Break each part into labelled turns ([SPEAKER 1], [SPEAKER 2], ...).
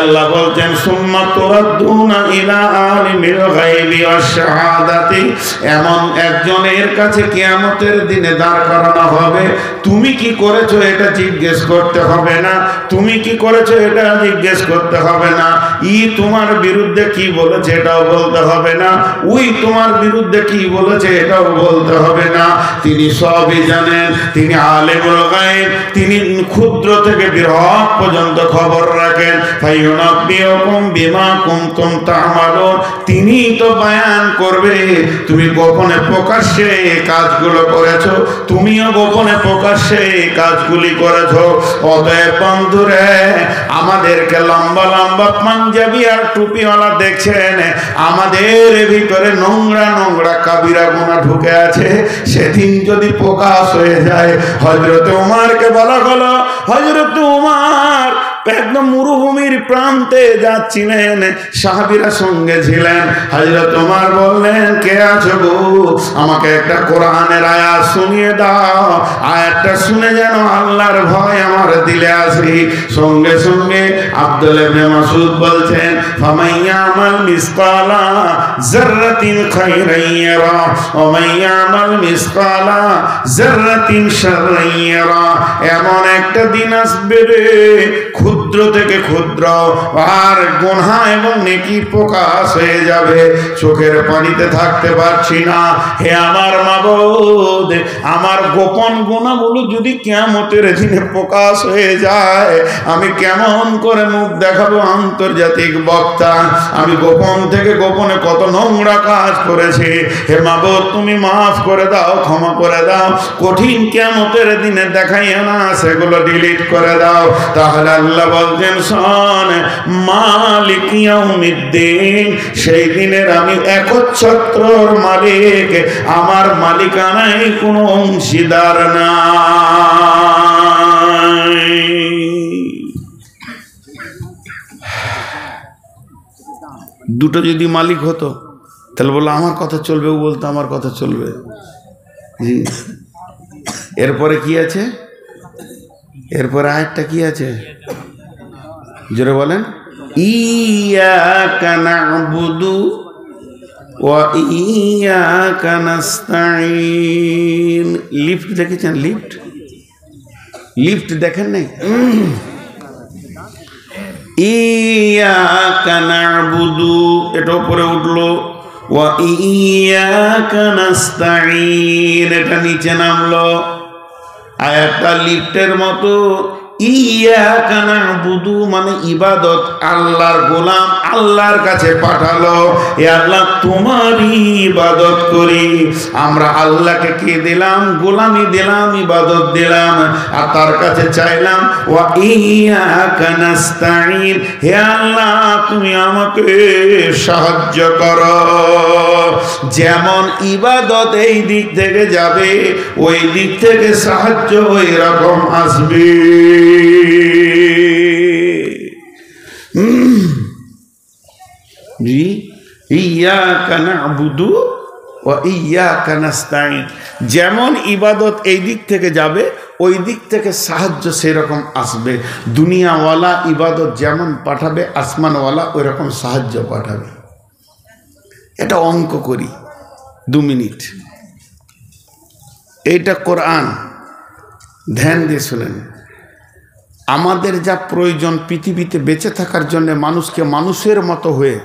[SPEAKER 1] আল্লাহ বলছেন সুম্মা তুরাদ্দুনা ইলা আলিমিল গায়বি ওয়াশ শাহাদাতি, এমন একজনের কাছে কিয়ামতের দিনে দাঁড় করানো হবে। তুমি কি করেছো এটা জিজ্ঞেস করতে হবে না, তুমি কি করেছো এটা জিজ্ঞেস করতে হবে না। ই তোমার বিরুদ্ধে কি বলেছে এটাও বলতে হবে না, ওই তোমার বিরুদ্ধে কি বলেছে এটাও বলতে হবে না। তিনি সবই জানেন, তিনি আলিমুল গায়ব, তিনি ক্ষুদ্র থেকে বৃহৎ পর্যন্ত খবর রাখেন। ফায়ুনাব্বিউকুম বিমা কুনতুম তা'মালুন, তিনি তো বয়ান করবে তুমি গোপনে প্রকাশ্যে কাজগুলো করেছো, তুমিও গোপনে প্রকাশ্যে কাজগুলি করেছো। অতএব বন্ধুরে, আমাদেরকে লম্বা লম্বা পাঞ্জাবি আর টুপিওয়ালা দেখছেন, আমাদের ভিতরে নোংরা নোংরা কাবিরা গুনাহ ঢুকে আছে। সেদিন যদি প্রকাশ হয়ে যায়, হযরত উমরকে বলা হলো, হযরত উমর একদম মরুভূমির প্রান্তে যাচ্ছিলেন, সাহাবীরা সঙ্গে ছিলেন। হযরত উমর বললেন, কে আছো গো, আমাকে একটা কোরআনের আয়াত শুনিয়ে দাও, আয়াতটা শুনে যেন আল্লাহর ভয় আমার দিলে আসে। সঙ্গে সঙ্গে আব্দুল্লাহ ইবনে মাসউদ বলছেন, ফামাইয়ামাল মিসকালা যাররাতিন খায়রান ইয়ারা ওয়া মাইয়ামাল মিসকালা যাররাতিন শাররান ইয়ারা, এমন একটা দিন আসবে রে, ক্ষুদ্র থেকে ক্ষুদ্র আর গুনাহ এবং নেকি প্রকাশ হয়ে যাবে, চোখের পানিতে থাকতে পারছি না। হে আমার মাবুদ, আমার গোপন গুনাহগুলো যদি কিয়ামতের দিনে প্রকাশ হয়ে যায়, আমি কেমন করে মুখ দেখাবো আন্তর্জাতিক বক্তা, আমি গোপন থেকে গোপনে কত নোংরা কাজ করেছি। হে মাবুদ, তুমি মাফ করে দাও, ক্ষমা করে দাও, কঠিন কিয়ামতের দিনে দেখাইও না, সেগুলো ডিলিট করে দাও। তাহলে আল্লাহ বলছেন, শোন, মালিক ইয়াউমিদ্দিন, সেই দিনের আমি একচ্ছত্রর মালিক, আমার মালিকানায় কোনো অংশীদার নাই। দুটো যদি মালিক হতো তাহলে বললো আমার কথা চলবে, ও বলতো আমার কথা চলবে। জি, এরপরে কি আছে, এরপরে আয়াতটা কি আছে জোরে বলেন, ইয়াকা না'বুদু ওয়া ইয়াকা নাস্তাঈন। লিফট দেখেছেন? লিফট, লিফট দেখেন নাই? ইয়াকা না'বুদু, এটা উপরে উঠলো, ওয়া ইয়াকা নাস্তাঈন এটা নিচে নামলো। আয়াতটা লিফটের মতো। ইয়াকা না'বুদু মানে ইবাদত, আল্লাহর গোলাম আল্লাহর কাছে পাঠালো, এ আল্লাহ তোমারই ইবাদত করি। আমরা আল্লাহকে কি দিলাম? গোলামি দিলাম, ইবাদত দিলাম, আর তার কাছে চাইলাম ওয়া ইয়াকা নাস্তাঈন, হে আল্লাহ তুমি আমাকে সাহায্য করো। যেমন ইবাদত এই দিক থেকে যাবে, ওই দিক থেকে সাহায্য ওই রকম আসবে। ইয়াকা না'বুদু ওয়া ইয়াকা নাস্তাঈন, যেমন ইবাদত এই দিক থেকে যাবে, ওই দিক থেকে সাহায্য সেরকম আসবে। দুনিয়াওয়ালা ইবাদত যেমন পাঠাবে, আসমানওয়ালা ওই রকম সাহায্য পাঠাবে। এটা অঙ্ক করি 2 মিনিট। এইটা কোরআন, ধ্যান দিয়ে শুনেন। আমাদের যা প্রয়োজন পৃথিবীতে বেঁচে থাকার জন্য, মানুষকে মানুষের মতো হয়ে,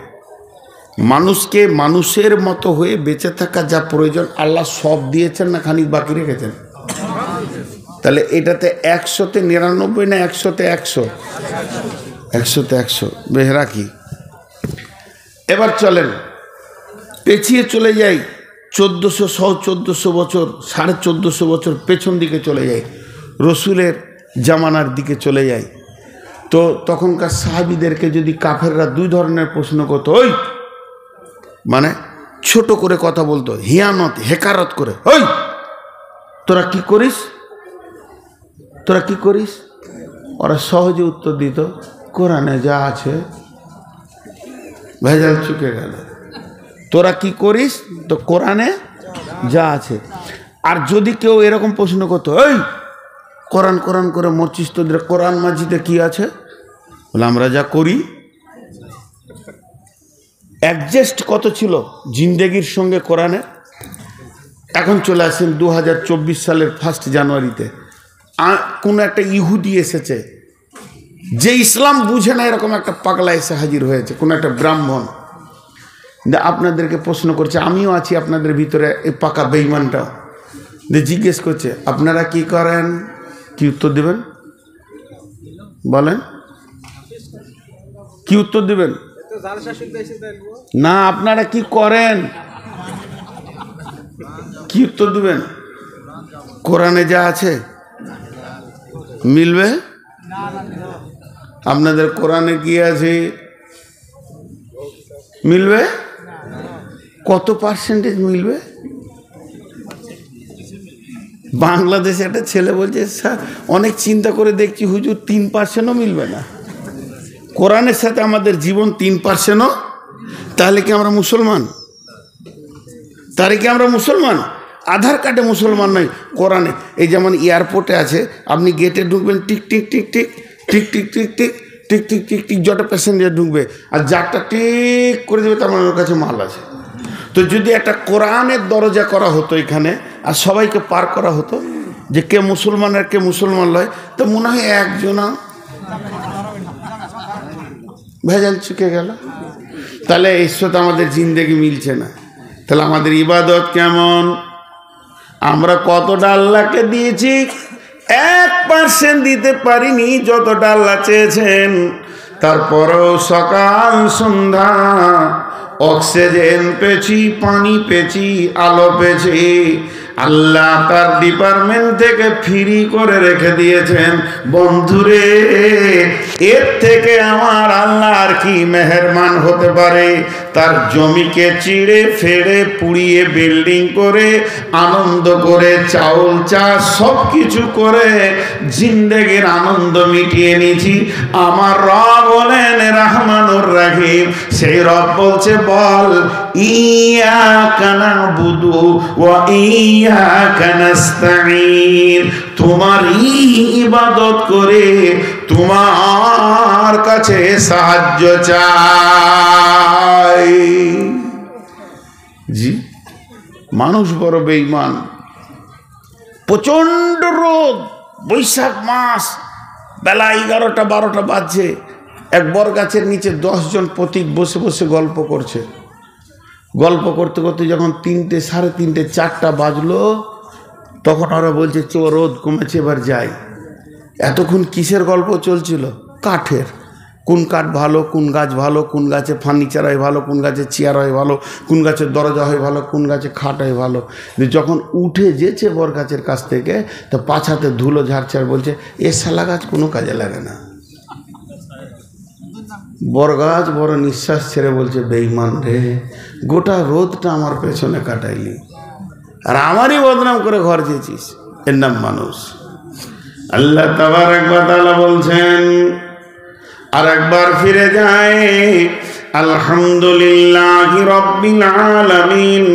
[SPEAKER 1] মানুষকে মানুষের মতো হয়ে বেঁচে থাকা যা প্রয়োজন, আল্লাহ সব দিয়েছেন না খানিক বাকি রেখেছেন? তাহলে এটাতে 100-তে 99 না 100-তে 100? 100-তে 100 বেশ রাখি। এবার চলেন পেছিয়ে চলে যাই 1400 বছর, 1450 বছর পেছন দিকে চলে যাই, রসুলের জামানার দিকে চলে যাই। তো তখনকার সাহাবীদেরকে যদি কাফেররা 2 ধরনের প্রশ্ন করতো, ওই মানে ছোট করে কথা বলতো, হিয়ানত হেকারত করে, ওই তোরা কি করিস, তোরা কি করিস? ওরা সহজে উত্তর দিত, কোরআনে যা আছে। ভেজাল চুকে গেল। তোরা কি করিস? তো কোরআনে যা আছে। আর যদি কেউ এরকম প্রশ্ন করতো, ওই কোরআন কোরআন করে মরছিস, তোদের কোরআন মাজিদে কি আছে? বলে আমরা যা করি অ্যাডজাস্ট কত ছিল জিন্দেগির সঙ্গে কোরআনে। এখন চলে আসেন 2024 সালের 1 জানুয়ারিতে কোন একটা ইহুদি এসেছে, যে ইসলাম বুঝে না, এরকম একটা পাগলা এসে হাজির হয়েছে, কোন একটা ব্রাহ্মণ। আপনাদেরকে প্রশ্ন করছে, আমিও আছি আপনাদের ভিতরে, এই পাকা বেঈমানটা জিজ্ঞেস করছে আপনারা কি করেন, কি উত্তর দেবেন বলেন? কি উত্তর দিবেন? না, আপনারা কি করেন, কি উত্তর দিবেন? কোরআনে যা আছে মিলবে? আপনাদের কোরআনে কি আছে মিলবে? কত পার্সেন্টেজ মিলবে? বাংলাদেশে একটা ছেলে বলছে, স্যার অনেক চিন্তা করে দেখছি হুজুর 3%ও মিলবে না। কোরআনের সাথে আমাদের জীবন 3%ও, তাহলে কি আমরা মুসলমান? তাহলে কি আমরা মুসলমান? আধার কার্ডে মুসলমান নয়, কোরআনে। এই যেমন এয়ারপোর্টে আছে, আপনি গেটে ঢুকবেন, tick tick tick tick tick tick tick tick tick tick tick tick, যত প্যাসেঞ্জার ঢুকবে আর যারটা টিক করে দেবে, তার মানে ওর কাছে মাল আছে। তো যদি একটা কোরআনের দরজা করা হতো এখানে, আর সবাইকে পার করা হতো যে কে মুসলমান আর কে মুসলমান নয়, তো মনে হয় একজনা ভেজাল চুকে গেল। তাহলে এই সাথে আমাদের জিন্দেগি মিলছে না। তাহলে আমাদের ইবাদত কেমন? আমরা কতটা আল্লাহকে দিয়েছি? 1% দিতে পারিনি যতটা আল্লাহ চেয়েছেন। তারপরেও সকাল সন্ধ্যা অক্সিজেন পেয়েছি, পানি পেয়েছি, আলো পেয়েছি। আল্লাহ তার ডিপার্টমেন্ট থেকে ফ্রি করে রেখে দিয়েছেন। বন্ধুরে, এর থেকে আমার আল্লাহ আর কি মেহেরবান হতে পারে? তার জমিকে চিড়ে ফেড়ে পুড়িয়ে বিল্ডিং করে আনন্দ করে চাউল চাষ সব কিছু করে জিন্দেগির আনন্দ মিটিয়ে নিয়েছি। আমার রব বলেন রহমানুর রহিম। সেই রব বলছে, বল ইয়াকা নাবুদু ওয়া ইয়াকা নাস্তাঈন। তোমারই ইবাদত করে তোমার কাছে সাহায্য চাই। জি, মানুষ বড় বেঈমান। প্রচন্ড রোদ, বৈশাখ মাস, বেলা 11টা-12টা বাজছে। এক বর গাছের নিচে 10 জন পথিক বসে বসে গল্প করছে। গল্প করতে করতে যখন 3টে, 3:30, 4টা বাজলো, তখন ওরা বলছে চো, রোদ কমেছে, এবার যাই। এতক্ষণ কিসের গল্প চলছিল? কাঠের। কোন কাঠ ভালো, কোন গাছ ভালো, কোন গাছে ফার্নিচার হয় ভালো, কোন গাছে চেয়ার হয় ভালো, কোন গাছের দরজা হয় ভালো, কোন গাছে খাট হয় ভালো। যখন উঠে যেছে বর গাছের কাছ থেকে, তো পাছাতে ধুলো ঝাড়ছে আর বলছে, এ শালা গাছ কোনো কাজে লাগে না। বরগাছ বড় নিঃশ্বাস ছেড়ে বলছে, বেঈমান রে, গোটা রোদটা আমার পেছনে কাটাইলি আর আমারই বদনাম করে ঘর যেছিস। এর নাম মানুষ। আল্লাহ তাবারক ওয়া তাআলা বলছেন, আর একবার ফিরে যায়, আলহামদুলিল্লাহি রাব্বিল আলামিন।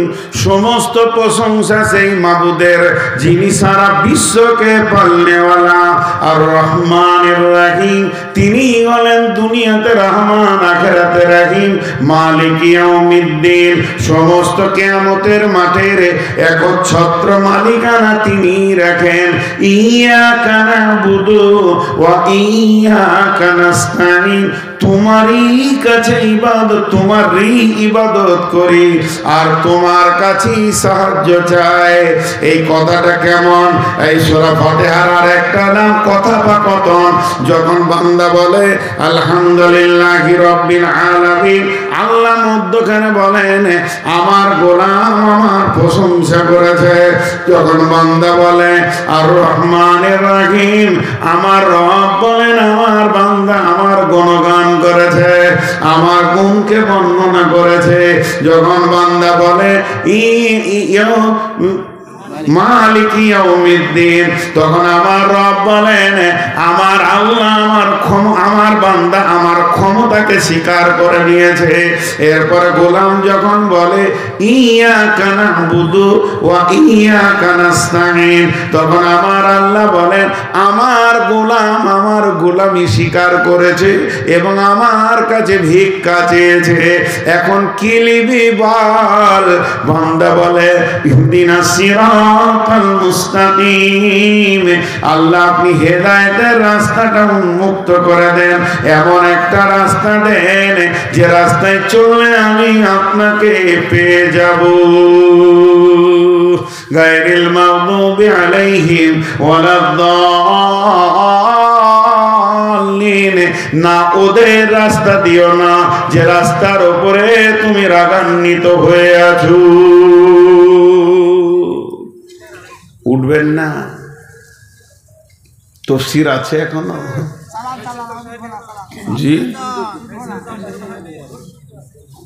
[SPEAKER 1] সমস্ত প্রশংসা সেই মাবুদের, যিনি সারা বিশ্বকে পালনেওয়ালা। আর রহমানির রহিম, তিনি হলেন দুনিয়াতে রহমান, আখিরাতে রহিম। মালিক ইয়াউমিদ্দিন, সমস্ত কিয়ামতের মাঠের একচ্ছত্র মালিকানা তিনি রাখেন। ইয়াকা নাবুদু ওয়া ইয়াকা নাস্তাঈন। তোমারই কাছে ইবাদত, তোমারই ইবাদত করি আর তোমার কাছেই সাহায্য চাই। এই কথাটা কেমন? এই সূরা ফাতিহার আর একটা নাম কথাপাকথন। যখন বান্দা বলে আলহামদুলিল্লাহি রাব্বিল আলামিন, আল্লাহ মধ্যখানে বলেন আমার গোলাম আমার প্রশংসা করেছে। যখন বান্দা বলে আর রহমানির রহিম, আমার রব বলেন আমার বান্দা আমার গুণগান করেছে, আমার গুণকে বর্ণনা করেছে। যখন বান্দা বলে মালিক ইয়াউমিদ্দিন। তখন আমার রব বলেন, আমার আল্লাহ আমার বান্দা আমার ক্ষমতাকে স্বীকার করে নিয়েছে। এরপরে গোলাম যখন বলে ইয়াকা না'বুদু ওয়া ইয়াকা নাস্তাঈন, তখন আমার আল্লাহ বলেন আমার গোলামি স্বীকার করেছে এবং আমার কাছে ভিক্ষা চেয়েছে। এখন কি লিবি বল? বান্দা বলে ইহদিনাস সিরাতাল মুস্তাকিম, আল্লাহ আপনি হেদায়েতের রাস্তাটা উন্মুক্ত করে দেন, এমন একটা রাস্তা দেন যে রাস্তায় চললে আমি আপনাকে পেয়ে যাব। গায়রিল মাগদুবি আলাইহিম ওয়ালাদ-দাল্লিন, না ওদের রাস্তা দিও না যে রাস্তার উপরে তুমি রাগান্বিত হয়ে আছো। উঠবেন না? তাফসীর আছে এখনো? জি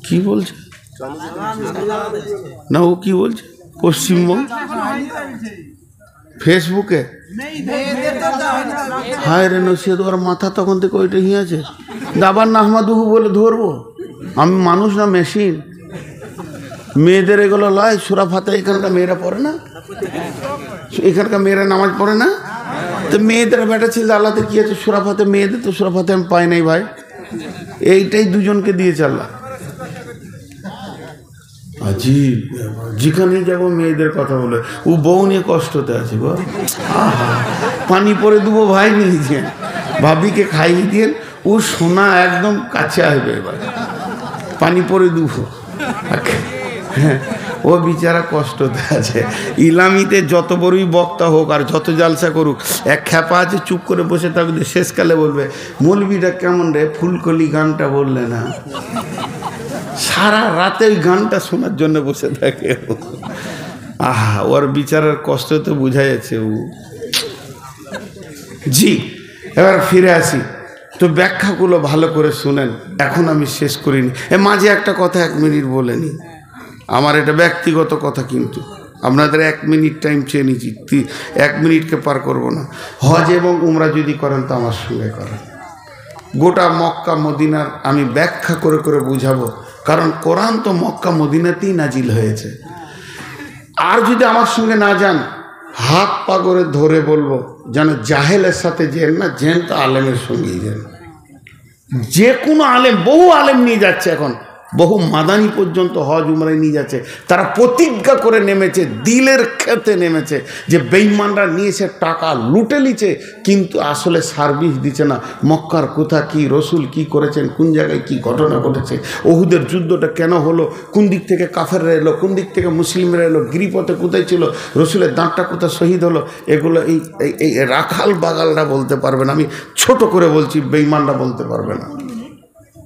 [SPEAKER 1] কি বলছে না, ও কি বলছে? পশ্চিমবঙ্গ ফেসবুকে হায় রে নসিহত, ওর মাথা তখন থেকে ওইটা আছে। দাবার না আহমাদুহু বলে ধরবো? আমি মানুষ না মেশিন? মেয়েদের এগুলো লয় সূরা ফাতিহা এখানকার মেয়েরা পড়ে না? এখানকার মেয়েরা নামাজ পড়ে না? তো মেয়েদের বেটা ছিল আল্লাহতে কি আছে? সূরা ফাতিহা। মেয়েদের তো সূরা ফাতিহা আমি পাই নাই ভাই, এইটাই দুজনকে দিয়েছে আল্লাহ। আজিব, যেখানে যাবো মেয়েদের কথা বলে। ও বউ নিয়ে কষ্টতে আছে গো। পানি পরে দেবো ভাই, নিয়ে ভাবিকে খাইয়ে দিয়ে ও সোনা একদম কাছে আসবে, এবার পানি পরে দেবো। হ্যাঁ, ও বিচারা কষ্টতে আছে। ইলামিতে যত বড়ই বক্তা হোক আর যত জালসা করুক, এক খ্যাপা আছে চুপ করে বসে থাকবে, শেষকালে বলবে মৌলবীটা কেমন রে, ফুলকলি গানটা বললে না। সারা রাতে ওই গানটা শোনার জন্য বসে থাকে। আহা, ওর বিচারার কষ্ট তো বোঝা যাচ্ছে। ও জি, এবার ফিরে আসি। তো ব্যাখ্যাগুলো ভালো করে শুনেন, এখন আমি শেষ করিনি। মাঝে একটা কথা 1 মিনিট বলে নি, আমার এটা ব্যক্তিগত কথা, কিন্তু আপনাদের 1 মিনিট টাইম চেয়ে নিচ্ছি, 1 মিনিটকে পার করব না। হজ এবং উমরা যদি করেন তো আমার সঙ্গে করেন। গোটা মক্কা মদিনার আমি ব্যাখ্যা করে করে বুঝাবো, কারণ কোরআন তো মক্কা মদিনাতেই নাজিল হয়েছে। আর যদি আমার সঙ্গে না যান, হাত পা করে ধরে বলবো যেন জাহেলের সাথে যেন না, যেন তো আলেমের সঙ্গেই যেন। যে কোনো আলেম, বহু আলেম নিয়ে যাচ্ছে এখন, বহু মাদানি পর্যন্ত হজ উমরায় নিয়ে যাচ্ছে। তারা প্রতিজ্ঞা করে নেমেছে, দিলের খেতে নেমেছে যে বেঈমানরা নিয়েছে টাকা লুটে নিচ্ছে, কিন্তু আসলে সার্ভিস দিচ্ছে না। মক্কার কোথা কি, রসুল কি করেছেন, কোন জায়গায় কি ঘটনা ঘটেছে, ওহুদের যুদ্ধটা কেন হলো, কোন দিক থেকে কাফেররা এলো, কোন দিক থেকে মুসলিমরা এলো, গিরিপথে কোথায় ছিল, রসুলের দাঁতটা কোথায় শহীদ হলো, এগুলো এই রাখাল বাগালরা বলতে পারবে না। আমি ছোট করে বলছি, বেঈমানরা বলতে পারবে না।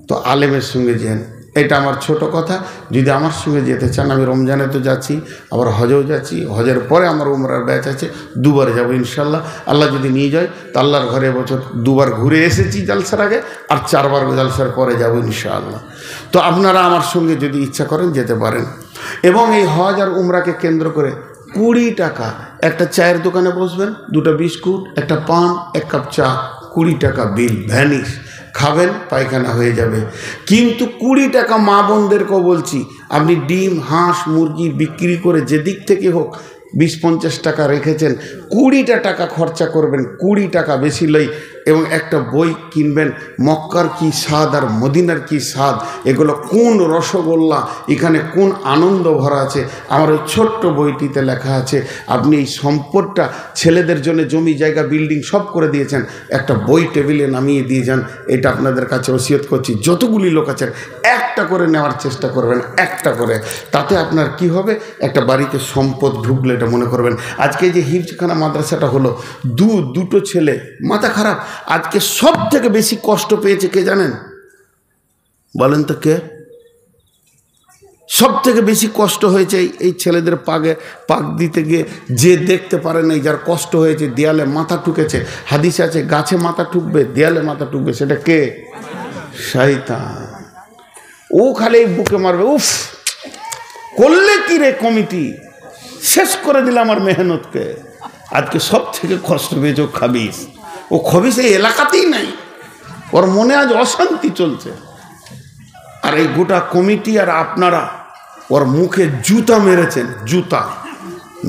[SPEAKER 1] তো আলেমের সঙ্গে যেন, এটা আমার ছোট কথা। যদি আমার সঙ্গে যেতে চান, আমি রমজানে তো যাচ্ছি, আবার হজেও যাচ্ছি, হজের পরে আমার উমরার ব্যাচ আছে, 2 বার যাবো ইনশাল্লাহ। আল্লাহ যদি নিয়ে যায় তো আল্লাহর ঘরে এবছর 2 বার ঘুরে এসেছি জালসার আগে, আর 4 বার জালসার পরে যাবো ইনশাআল্লাহ। তো আপনারা আমার সঙ্গে যদি ইচ্ছা করেন যেতে পারেন। এবং এই হজ আর উমরাকে কেন্দ্র করে 20 টাকা একটা চায়ের দোকানে বসবেন, 2টা বিস্কুট, একটা পান, 1 কাপ চা, 20 টাকা বিল ভ্যানিশ। খাবেন, পায়খানা হয়ে যাবে। কিন্তু 20 টাকা মা বোনদেরকেও বলছি, আপনি ডিম, হাঁস, মুরগি বিক্রি করে যে দিক থেকে হোক 20-50 টাকা রেখেছেন, 20টা টাকা খরচা করবেন, 20 টাকা বেশি লই, এবং একটা বই কিনবেন, মক্কার কি স্বাদ আর মদিনার কি স্বাদ, এগুলো কোন রসগোল্লা, এখানে কোন আনন্দ ভরা আছে। আমার ওই ছোট্ট বইটিতে লেখা আছে। আপনি এই সম্পদটা ছেলেদের জন্য জমি জায়গা বিল্ডিং সব করে দিয়েছেন, একটা বই টেবিলে নামিয়ে দিয়ে যান। এটা আপনাদের কাছে ওসিয়ত করছি, যতগুলি লোক আছেন একটা করে নেওয়ার চেষ্টা করবেন, একটা করে। তাতে আপনার কি হবে, একটা বাড়িতে সম্পদ ঢুকলে এটা মনে করবেন। আজকে যে হিফজখানা মাদ্রাসাটা হলো, দুটো ছেলে, মাথা খারাপ, আজকে সব থেকে বেশি কষ্ট পেয়েছে কে জানেন? বলেন তো কে? সব থেকে বেশি কষ্ট হয়েছে এই ছেলেদের পাক দিতে গিয়ে, যে দেখতে পারে না, যার কষ্ট হয়েছে, দেয়ালে মাথা ঠুকেছে। হাদিসে আছে গাছে মাথা ঠুকবে, দেয়ালে মাথা ঠুকবে, সেটা কে? শয়তান। ও খালি বুকে মারবে, উফ করলে কি রে কমিটি, শেষ করে দিল আমার মেহনতকে। আজকে সব থেকে কষ্ট পেয়েছে ও খবিস। ও খবিস এই এলাকাতেই নাই, ওর মনে আজ অশান্তি চলছে। আর এই গোটা কমিটি আর আপনারা ওর মুখে জুতা মেরেছেন, জুতা।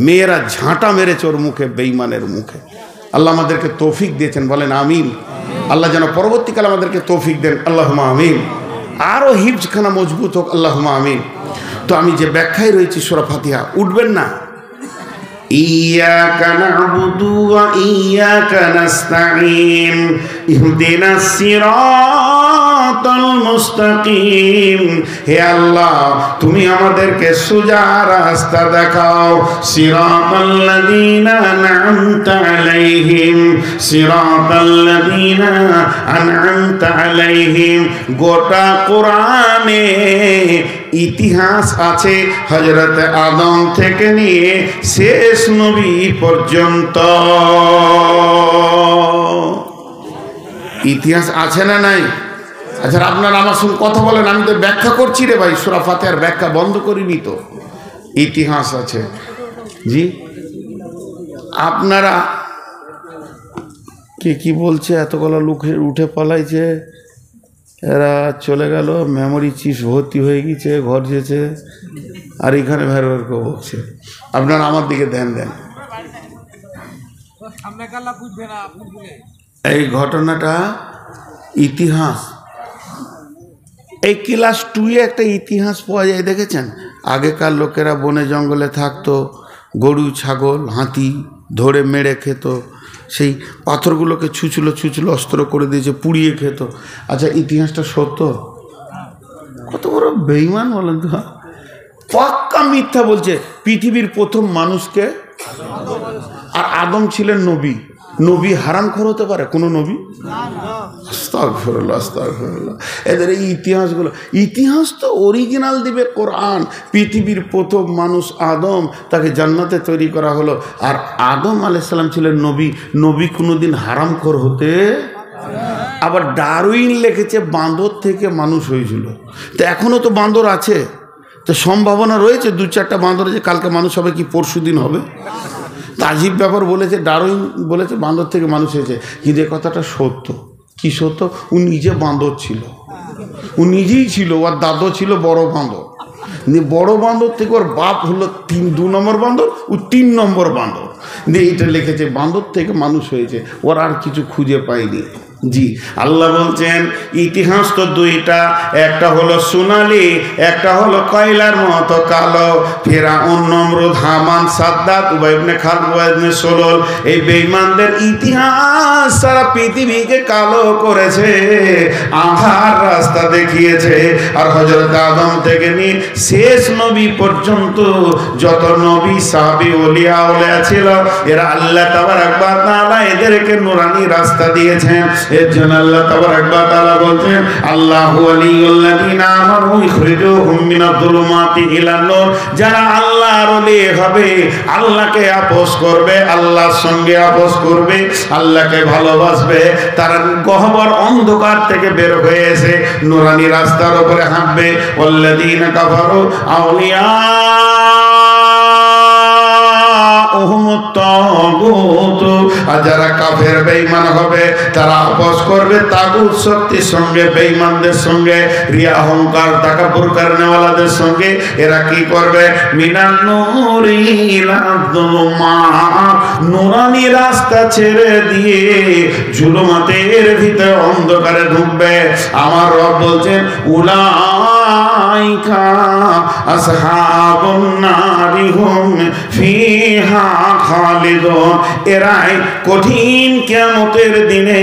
[SPEAKER 1] মেয়েরা ঝাঁটা মেরেছে ওর মুখে, বেঈমানের মুখে। আল্লাহ আমাদেরকে তৌফিক দিয়েছেন, বলেন আমিন। আল্লাহ যেন পরবর্তীকালে আমাদেরকে তৌফিক দেন, আল্লাহুম্মা আমিন। আরও হিফজখানা মজবুত হোক, আল্লাহুম্মা আমিন। তো আমি যে ব্যাখ্যায় রয়েছি সূরা ফাতিহা, উঠবেন না। ইয়াকা না'বুদু ওয়া ইয়াকা নাস্তাঈন ইহদিনাস সিরাতাল মুস্তাকিম। হে আল্লাহ, তুমি আমাদেরকে সোজা রাস্তা দেখাও। সিরাতাল্লাযীনা আন'আমতা আলাইহিম, সিরাতাল্লাযীনা আন'আমতা আলাইহিম। গোটা কোরআনে ইতিহাস আছে হযরত আদম থেকে নিয়ে শেষ নবী পর্যন্ত। ইতিহাস আছে না নাই? আচ্ছা, আপনারা আমার সঙ্গে কথা বলেন, আমি তো ব্যাখ্যা করছি রে ভাই। সূরা ফাতিহার ব্যাখ্যা বন্ধ করিনি তো। ইতিহাস আছে জি। আপনারা কি বলছে, এতগুলো লোক উঠে পালাইছে, এরা চলে গেল, মেমোরি চিপ ভর্তি হয়ে গেছে, ঘর যেছে, আর এখানে ভের ভের করে বকছে। আপনারা আমার দিকে ধ্যান দেন। এই ঘটনাটা ইতিহাস, এই ক্লাস 2-এ একটা ইতিহাস পাওয়া যায়, দেখেছেন? আগেকার লোকেরা বনে জঙ্গলে থাকতো, গরু ছাগল হাতি ধরে মেরে খেত, সেই পাথরগুলোকে ছুঁচলো অস্ত্র করে দিয়েছে, পুড়িয়ে খেত। আচ্ছা, ইতিহাসটা সত্য? কত বড় বেঈমান বলেন তো। পাক্কা মিথ্যা বলছে। পৃথিবীর প্রথম মানুষকে, আর আদম ছিলেন নবী। নবী হারামখোর হতে পারে কোনো নবী? আস্তাগফিরুল্লাহ, আস্তাগফিরুল্লাহ। এদের এই ইতিহাসগুলো, ইতিহাস তো অরিজিনাল দিবে কোরআন। পৃথিবীর প্রথম মানুষ আদম, তাকে জান্নাতে তৈরি করা হলো। আর আদম আলাইহিস সালাম ছিলেন নবী। নবী কোনোদিন হারামখোর হতে। আবার ডারউইন লিখেছে বাঁদর থেকে মানুষ হয়েছিল। তো এখনও তো বাঁদর আছে, তো সম্ভাবনা রয়েছে 2-4টা বাঁদর যে কালকে মানুষ হবে, কি পরশু দিন হবে। তাজিব ব্যাপার বলেছে, ডারউইন বলেছে বাঁদর থেকে মানুষ হয়েছে। কিন্তু এ কথাটা সত্য। কি সত্য? ও নিজে বাঁদর ছিল, ও নিজেই ছিল, ওর দাদু ছিল বড় বাঁদর। বড় বাঁদর থেকে ওর বাপ হলো 2 নম্বর বাঁদর, ও 3 নম্বর বাঁদর। এইটা লিখেছে বাঁদর থেকে মানুষ হয়েছে, ওর আর কিছু খুঁজে পায়নি। জি, আল্লাহ বলছেন ইতিহাস তো 2টা, একটা হলো সোনালি, একটা হলো কয়লার মতো কালো। ফিরআউন, নমরুদ, হামান, সাদ্দাত, উবাই ইবনে খালদ, উবাই ইবনে সুলুল, এই বেঈমানদের ইতিহাস সারা পৃথিবীকে কালো করেছে, আঁধার রাস্তা দেখিয়েছে। আর হযরত আদম থেকে নিয়ে শেষ নবী পর্যন্ত যত নবী, সাহাবী, ওলিয়া ছিল, এরা আল্লাহ তাবারক ওয়া তাআলা এদেরকে নূরানি রাস্তা দিয়েছেন। এর জন্য আল্লাহ তাবারক ওয়া তাআলা বলছেন, আল্লাহু ওয়ালিয়ুল্লাযিনা আমানু ইখরিজুহুম মিনাজ-যুলুমাতি ইলান-নূর। যারা আল্লাহর ওলি হবে, আল্লাহকে আপোস করবে, আল্লাহর সঙ্গে আপোস করবে, আল্লাহকে ভালোবাসবে, তারা গহ্বর অন্ধকার থেকে বের হয়ে এসে নূরানি রাস্তার উপরে হাঁটবে। ওয়াল্লাযিনা কাফারু আউলিয়া আর যারা কাফের বেঈমান হবে, তারা আপোস করবে তাগুত শক্তির সঙ্গে, বেঈমানদের সঙ্গে, রিয়া অহংকার তাকাব্বুর করনেওয়ালাদের সঙ্গে। এরা কি করবে? মিনান নূরি ইলাজ যুলুমাত, নূরানি রাস্তা ছেড়ে দিয়ে জুলুমাতের ভিতরে অন্ধকারে ঢুকবে। আমার রব বলছেন, উলাইকা আসহাবুন নারি হুম ফিহা খালিদুন। এরাই কঠিন কিয়ামতের দিনে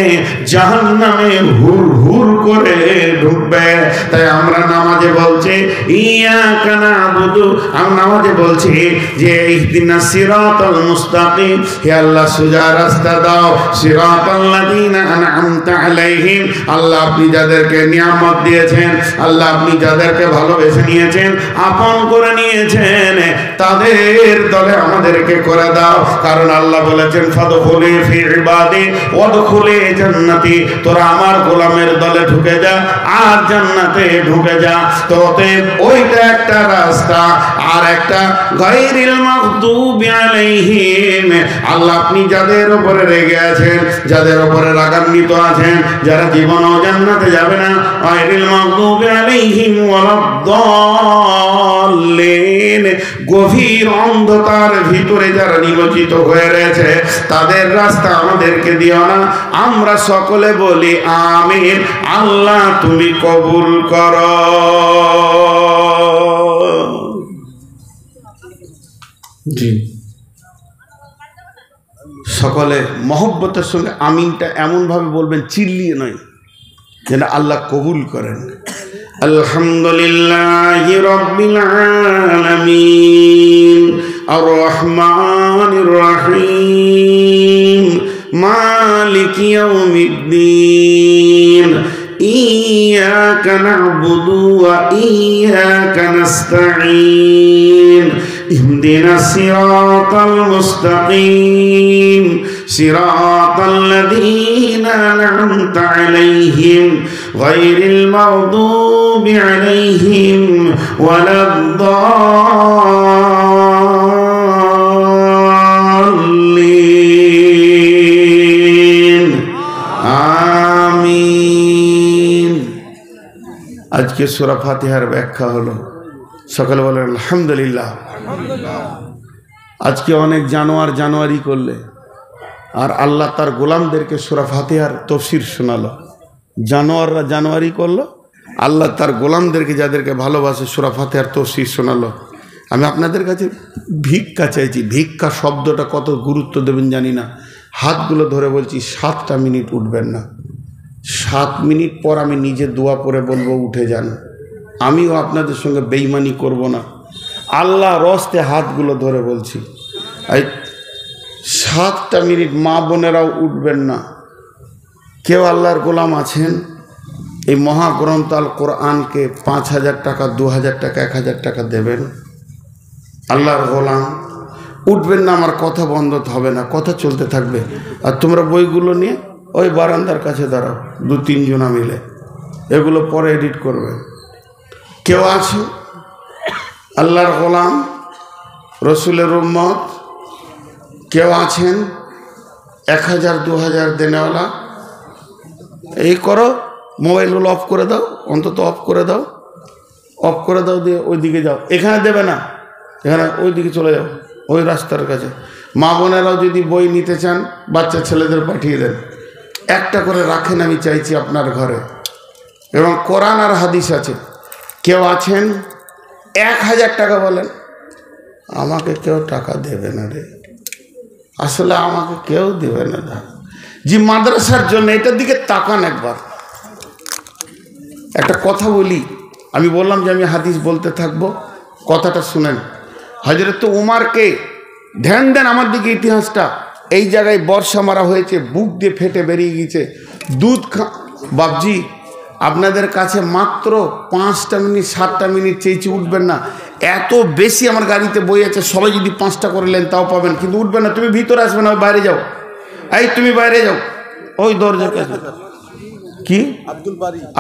[SPEAKER 1] জাহান্নামে হুর হুর করে ঢুকবে। তাই আমরা নামাজে বলছি ইয়াকা না'বুদু, আমরা নামাজে বলছি যে ইহদিনাস সিরাতাল মুস্তাকিম, হে আল্লাহ সোজা রাস্তা দাও। সিরাতাল্লাযীনা আন'আমতা আলাইহিম, আল্লাহ আপনি যাদেরকে নিয়ামত দিয়েছেন, আল্লাহ আপনি যাদেরকে ভালোবেসে নিয়েছেন, আপন করে নিয়েছেন, তাদের দলে আমাদেরকে করে দাও। কারণ আল্লাহ বলেছেন ফাদখুলি ফি ইবাদি ওয়াদখুলি জান্নাতি, তোরা আমার গোলামের দলে ঢুকে যা আর জান্নাতে ঢুকে যা। তো ওইটা একটা রাস্তা। আর একটা গায়রিল মাগদুবি আলাইহিম, আল্লাহ আপনি যাদের উপরে রেগে আছেন, যাদের উপরে রাগান্বিত আছেন, যারা জীবনেও জান্নাতে যাবে না, গায়রিল মাগদুবি আলাইহিম ওয়ালাদ-দাল্লিন, গভীর অন্ধকার ভিতরে যারা নিমজ্জিত হয়ে রয়েছে, তাদের রাস্তা আমাদেরকে দিও না। আমরা সকলে বলি আমিন। আল্লাহ তুমি কবুল করো। জি, সকলে মহব্বতের সঙ্গে আমিনটা এমনভাবে বলবেন, চিল্লিয়ে নয়, যেন আল্লাহ কবুল করেন। আলহামদুলিল্লাহি রাব্বিল আলামিন আর রহমানির রহিম মালিকি ইয়াউমিদ্দিন ইয়্যাকা না'বুদু ওয়া ইয়্যাকা নাস্তাঈন ইহদিনাস সিরাতাল মুস্তাকিম সিরাতাল লাযীনা আন'আমতা আলাইহিম গায়রিল মাগদুবি আলাইহিম ওয়ালাদ-দাল্লিন। আমিন। আজকে সূরা ফাতিহার ব্যাখ্যা হলো, সকলে বলেন আলহামদুলিল্লাহ। আজকে অনেক জানুয়ারি করলে, আর আল্লাহ তার গোলামদেরকে সূরা ফাতিহার তাফসীর শোনালো। জানোয়াররা জানুয়ারি করলো, আল্লাহ তার গোলামদেরকে যাদেরকে ভালোবাসে সূরা ফাতিহার তাফসীর শোনালো। আমি আপনাদের কাছে ভিক্ষা চাইছি। ভিক্ষা শব্দটা কত গুরুত্ব দেবেন জানি না। হাতগুলো ধরে বলছি, 7টা মিনিট উঠবেন না। 7 মিনিট পর আমি নিজে দোয়া পড়ে বলবো উঠে যান। আমিও আপনাদের সঙ্গে বেঈমানি করব না। আল্লাহ রস্তে হাতগুলো ধরে বলছি, এই 7টা মিনিট মা বোনেরাও উঠবেন না। কেউ আল্লাহর গোলাম আছেন, এই মহাগ্রন্থ আল কোরআনকে 5,000 টাকা, 2,000 টাকা, 1,000 টাকা দেবেন? আল্লাহর গোলাম উঠবেন না। আমার কথা বন্ধ হবে না, কথা চলতে থাকবে। আর তোমরা বইগুলো নিয়ে ওই বারান্দার কাছে দাঁড়াও, 2-3 জনা মিলে, এগুলো পরে এডিট করবে। কেউ আছে আল্লাহর গোলাম, রসুলের উম্মত? কেউ আছেন 1,000 2,000 দেনেওয়ালা? এই করো, মোবাইলগুলো অফ করে দাও, অন্তত অফ করে দাও, অফ করে দাও, দিয়ে ওই দিকে যাও। এখানে দেবে না, এখানে ওই দিকে চলে যাও, ওই রাস্তার কাছে। মা বোনেরাও যদি বই নিতে চান, বাচ্চা ছেলেদের পাঠিয়ে দেন। একটা করে রাখেন, আমি চাইছি আপনার ঘরে। এবং কোরআন আর হাদিস আছে। কেউ আছেন 1,000 টাকা বলেন? আমাকে কেউ টাকা দেবে না রে, আসলে আমাকে কেউ দেবে না। জি, মাদ্রাসার জন্য এটার দিকে তাকান একবার। একটা কথা বলি, আমি বললাম যে আমি হাদিস বলতে থাকবো, কথাটা শুনেন। হযরত উমারকে ধ্যান দেন আমার দিকে। ইতিহাসটা, এই জায়গায় বর্ষা মারা হয়েছে, বুক দিয়ে ফেটে বেরিয়ে গিয়েছে, দুধ বাবজি আপনাদের কাছে মাত্র 5টা মিনিট 7টা মিনিট চেয়েছি, উঠবেন না। এত বেশি আমার গাড়িতে বই আছে, সবাই যদি 5টা করে নেন তাও পাবেন, কিন্তু উঠবেন না। তুমি ভিতরে আসবে না, বাইরে যাও। এই তুমি বাইরে যাও, ওই দরজার কাছে। কি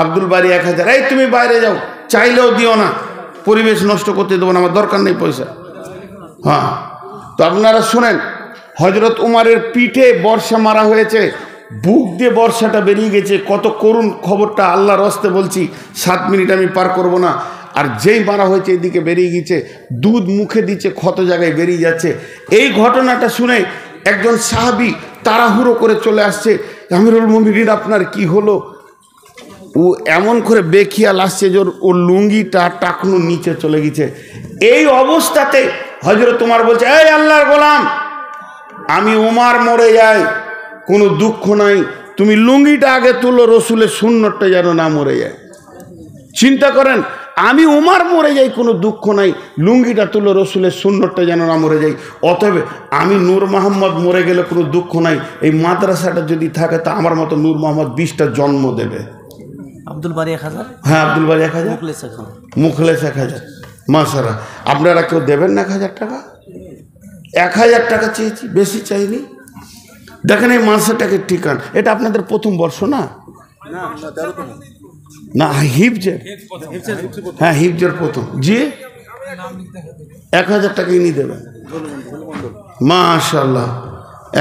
[SPEAKER 1] আব্দুল বাড়ি 1,000। এই তুমি বাইরে যাও, চাইলেও দিও না, পরিবেশ নষ্ট করতে দেবো না, আমার দরকার নেই পয়সা। হ্যাঁ, তো আপনারা শোনেন, হযরত উমারের পিঠে বর্ষা মারা হয়েছে, বুক দিয়ে বর্ষাটা বেরিয়ে গেছে। কত করুণ খবরটা, আল্লাহর রাস্তে বলছি, 7 মিনিট আমি পার করব না। আর যেই মারা হয়েছে এদিকে বেরিয়ে গেছে, দুধ মুখে দিচ্ছে, ক্ষত জায়গায় বেরিয়ে যাচ্ছে। এই ঘটনাটা শুনে একজন সাহাবী তাড়াহুড়ো করে চলে আসছে, আমিরুল মুমিনিন আপনার কি হলো? ও এমন করে বেখিয়াল আসছে যে ওর লুঙ্গিটা টাকনু নিচে চলে গেছে। এই অবস্থাতে হযরত উমর বলছে, এই আল্লাহর গোলাম, আমি উমর মরে যাই, কোনো দুঃখ নাই, তুমি লুঙ্গিটা আগে তুলো, রসুলের সুন্নতটা যেন না মরে যায়। চিন্তা করেন, আমি উমর মরে যাই, কোনো দুঃখ নাই, লুঙ্গিটা তুলো, রসুলের সুন্নতটা যেন না মরে যায়। অতএব আমি নূর মোহাম্মদ মরে গেলে কোনো দুঃখ নাই, এই মাদ্রাসাটা যদি থাকে তা আমার মতো নূর মোহাম্মদ 20টা জন্ম দেবে।
[SPEAKER 2] আব্দুল বারি 1000।
[SPEAKER 1] হ্যাঁ, আব্দুল বারি 1000, মুখলেস 1000। মাশাআল্লাহ। আপনারা কেউ দেবেন না 1000 টাকা? 1000 টাকা চেয়েছি, বেশি চাইনি। দেখেন এই মাদ্রাসাটাকে ঠিকান, এটা আপনাদের প্রথম বর্ষ না? না, হিফজের। হ্যাঁ, হিফজের প্রথম। জি, 1000 টাকা ইনি দেবেন। মাশাআল্লাহ,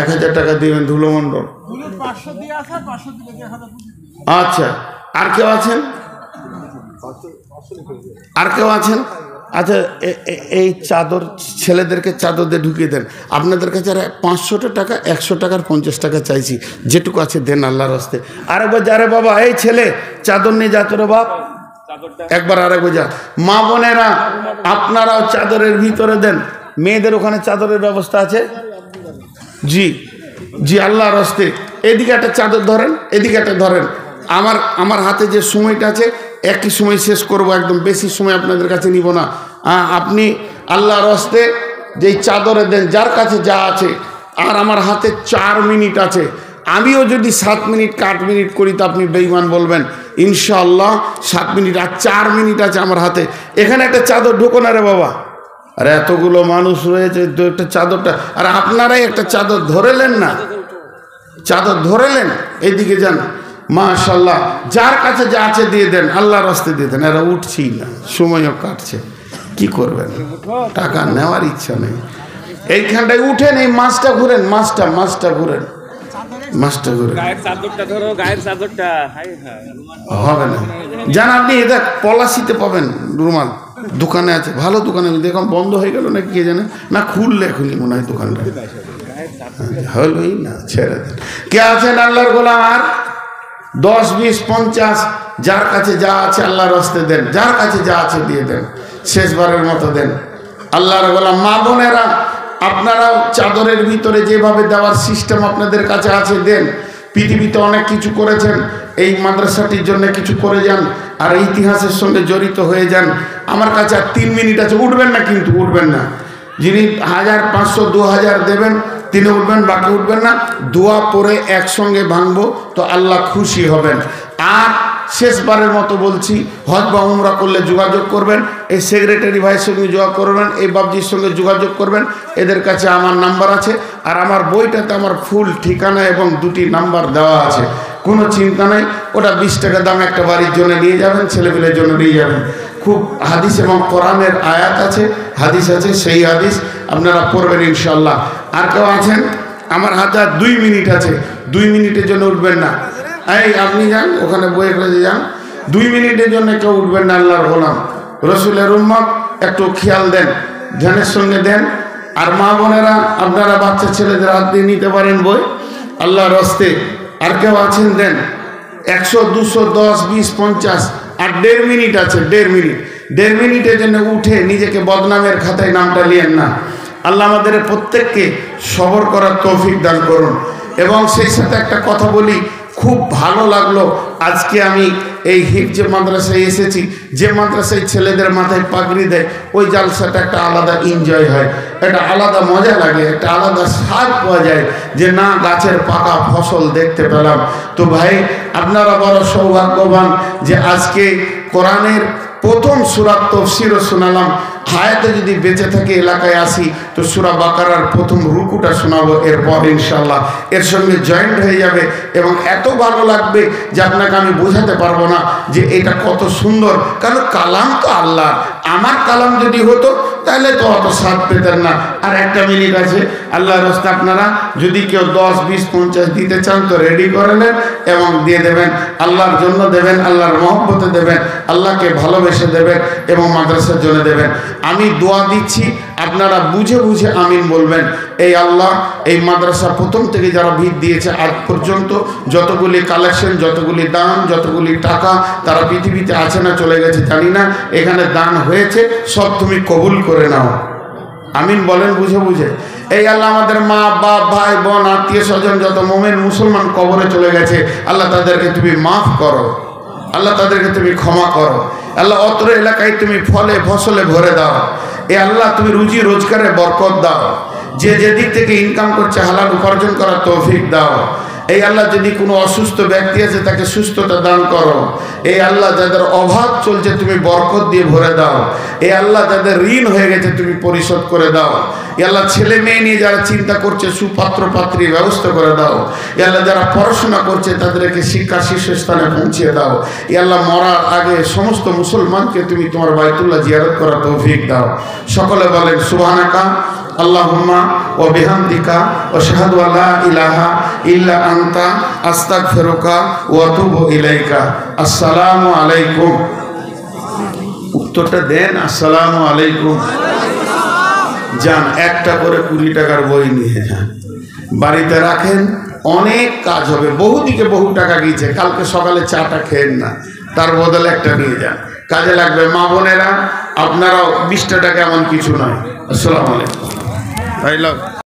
[SPEAKER 1] 1000 টাকা দিবেন ধুলো মণ্ডল। আচ্ছা, আর কেউ আছেন? আর কেউ আছেন? আচ্ছা, এই চাদর ছেলেদেরকে চাদর দিয়ে ঢুকিয়ে দেন। আপনাদের কাছে আর 500 টাকা, 100 টাকার 50 টাকা চাইছি, যেটুকু আছে দেন আল্লাহর হস্তে। আরেকবার যারে বাবা, এই ছেলে চাদর নিয়ে যা তোর বাপ, একবার আরেকবার যা। মা বোনেরা আপনারাও চাদরের ভিতরে দেন। মেয়েদের ওখানে চাদরের ব্যবস্থা আছে? জি জি, আল্লাহর হস্তে। এদিকে একটা চাদর ধরেন, এদিকে একটা ধরেন। আমার হাতে যে সময়টা আছে একই সময় শেষ করব, একদম বেশি সময় আপনাদের কাছে নিব না। আপনি আল্লাহর হস্তে যেই চাদরে দেন, যার কাছে যা আছে। আর আমার হাতে 4 মিনিট আছে। আমিও যদি 7 মিনিট 8 মিনিট করি তো আপনি বেঈমান বলবেন। ইনশাআল্লাহ 7 মিনিট আর 4 মিনিট আছে আমার হাতে। এখানে একটা চাদর ঢুকো না রে বাবা। আর এতগুলো মানুষ রয়েছে, একটা চাদরটা, আর আপনারাই একটা চাদর ধরেলেন না, চাদর ধরেলেন। এইদিকে যান। মাশাআল্লাহ, যার কাছে যা আছে দিয়ে দেন, আল্লাহর রাস্তে দিয়ে দেন। এরা উঠছেই না, সময়ও কাটছে, কি করবেন? টাকা নেওয়ার ইচ্ছা নেই। এইখানটায় উঠেন, এই মাছটা ঘুরেন, মাছটা ঘুরেন, মাছটা ঘুরেন। হবে না, জান আপনি এটা পলাশিতে পাবেন রুমাল, দোকানে আছে, ভালো দোকানে। দেখুন বন্ধ হয়ে গেল না, কে জানে না, খুললে এখনই মনে হয় দোকানটা। হলোই না, ছেড়ে দেন। কে আছেন আল্লাহর গোলাম? আর 10, 20, 50, যার কাছে যা আছে আল্লাহর রাস্তে দেন, যার কাছে যা আছে দিয়ে দেন, শেষবারের মতো দেন। আল্লাহর গোলাম মা বোনেরা, আপনারাও চাদরের ভিতরে যেভাবে দেওয়ার সিস্টেম আপনাদের কাছে আছে দেন। পৃথিবীতে অনেক কিছু করেছেন, এই মাদ্রাসাটির জন্য কিছু করে যান, আর ইতিহাসের সঙ্গে জড়িত হয়ে যান। আমার কাছে আর 3 মিনিট আছে, উঠবেন না কিন্তু, উঠবেন না। যিনি 1000, 500, 2000 দেবেন তিনি উঠবেন, বাকি উঠবেন না। দোয়া পরে একসঙ্গে ভাঙবো তো আল্লাহ খুশি হবেন। আর শেষবারের মতো বলছি, হজ বা উমরা করলে যোগাযোগ করবেন, এই সেক্রেটারি ভাইয়ের সঙ্গে যোগাযোগ করবেন, এই বাবজির সঙ্গে যোগাযোগ করবেন। এদের কাছে আমার নাম্বার আছে, আর আমার বইটাতে আমার ফুল ঠিকানা এবং 2টি নাম্বার দেওয়া আছে। কোনো চিন্তা নাই, ওটা 20 টাকা দাম, একটা বাড়ির জন্য নিয়ে যাবেন, ছেলেপিলের জন্য নিয়ে যাবেন। খুব হাদিস এবং কোরআনের আয়াত আছে, হাদিস আছে, সেই হাদিস আপনারা পড়বেন ইনশাল্লাহ। আর কেউ আছেন? আমার হাতে আর 2 মিনিট আছে, 2 মিনিটের জন্য উঠবেন না। এই আপনি যান ওখানে, বইয়ের কাছে যান, 2 মিনিটের জন্য কেউ উঠবেন না। আল্লাহর গোলাম, রসুলের উম্মত, একটু খেয়াল দেন, ধ্যানের সঙ্গে দেন। আর মা বোনেরা আপনারা বাচ্চা ছেলেদের হাত দিয়ে নিতে পারেন বই, আল্লাহর হস্তে। আর কেউ আছেন দেন, 100, 200, 10, 20, 50, আর 1.5 মিনিট আছে, 1.5 মিনিটের জন্য উঠে নিজেকে বদনামের খাতায় নামটা লিয়েন না। আল্লাহ আমাদের প্রত্যেককে সবর করার তৌফিক দান করুন। এবং সেই সাথে একটা কথা বলি, খুব ভালো লাগলো আজকে আমি এই হিফজে মাদ্রাসায় এসেছি। যে মাদ্রাসায় ছেলেদের মাথায় পাগড়ি দেয়, ওই জালসাটা একটা আলাদা এনজয় হয়, একটা আলাদা মজা লাগে, একটা আলাদা স্বাদ পাওয়া যায় যে না, গাছের পাকা ফসল দেখতে পেলাম। তো ভাই, আপনারা বড় সৌভাগ্যবান যে আজকে কোরআনের প্রথম সূরা তাফসীরও শোনালাম। হায়াতে যদি বেঁচে থাকে, এলাকায় আসি, তো সূরা বাকারার প্রথম রুকুটা শোনাবো, এরপর ইনশাআল্লাহ এর সঙ্গে জয়েন্ট হয়ে যাবে। এবং এত ভালো লাগবে যে আপনাকে আমি বোঝাতে পারবো না যে এটা কত সুন্দর। কারণ কালাম তো আল্লাহ, আমার কালাম যদি হতো তাহলে তো অত স্বাদ পেতেন না। আর 1 মিনিট আছে, আল্লাহর রাস্তা আপনারা যদি কেউ 10, 20, 50 দিতে চান তো রেডি করে নেন এবং দিয়ে দেবেন। আল্লাহর জন্য দেবেন, আল্লাহর মহব্বতে দেবেন, আল্লাহকে ভালোবেসে দেবেন এবং মাদ্রাসার জন্য দেবেন। আমি দোয়া দিচ্ছি, আপনারা বুঝে বুঝে আমিন বলবেন। এই আল্লাহ, এই মাদ্রাসা প্রথম থেকে যারা ভিত দিয়েছে আজ পর্যন্ত, যতগুলি কালেকশন, যতগুলি দান, যতগুলি টাকা, তারা পৃথিবীতে আছে না চলে গেছে জানি না, এখানে দান হয়েছে, সব তুমি কবুল করে নাও। আমিন বলেন বুঝে বুঝে। এই আল্লাহ, আমাদের মা বাপ, ভাই বোন, আত্মীয় স্বজন, যত মুমিন মুসলমান কবরে চলে গেছে, আল্লাহ তাদেরকে তুমি মাফ করো, আল্লাহ তাদেরকে তুমি ক্ষমা করো। আল্লাহ, অত্র এলাকায় তুমি ফলে ফসলে ভরে দাও। এ আল্লাহ, তুমি রুজি রোজগারে বরকত দাও। যে যেদিক থেকে ইনকাম করছে হালাল উপার্জন করার তৌফিক দাও। এই আল্লাহ যদি কোনো অসুস্থ ব্যক্তি আছে তাকে সুস্থতা দান করো। এই আল্লাহ যাদের অভাব চলছে তুমি বরকত দিয়ে ভরে দাও। এই আল্লাহ যাদের ঋণ হয়ে গেছে তুমি পরিশোধ করে দাও। এই আল্লাহ ছেলে মেয়ে নিয়ে যারা চিন্তা করছে সুপাত্র পাত্রীর ব্যবস্থা করে দাও। এই আল্লাহ যারা পড়াশোনা করছে তাদেরকে শিক্ষা শীর্ষস্থানে পৌঁছে দাও। এই আল্লাহ মরার আগে সমস্ত মুসলমানকে তুমি তোমার বাইতুল্লাহ জিয়ারত করার তৌফিক দাও। সকলে বলেন সুবহানাকা আল্লাহুম্মা ওয়া বিহামদিকা ওয়া আশহাদু আল্লা ইলাহা ইল্লা আনতা আস্তাগফিরুকা ওয়া আতুবু ইলাইকা। আসসালামু আলাইকুম। উত্তরটা দেন, আসসালামু আলাইকুম। যান একটা করে 20 টাকার বই নিয়ে যান, বাড়িতে রাখেন, অনেক কাজ হবে। বহুদিকে বহু টাকা গিয়েছে, কালকে সকালে চাটা খেয়েন না, তার বদলে একটা নিয়ে যান, কাজে লাগবে। মা বোনেরা আপনারাও 20 টাকা এমন কিছু নয়। আসসালামু আলাইকুম।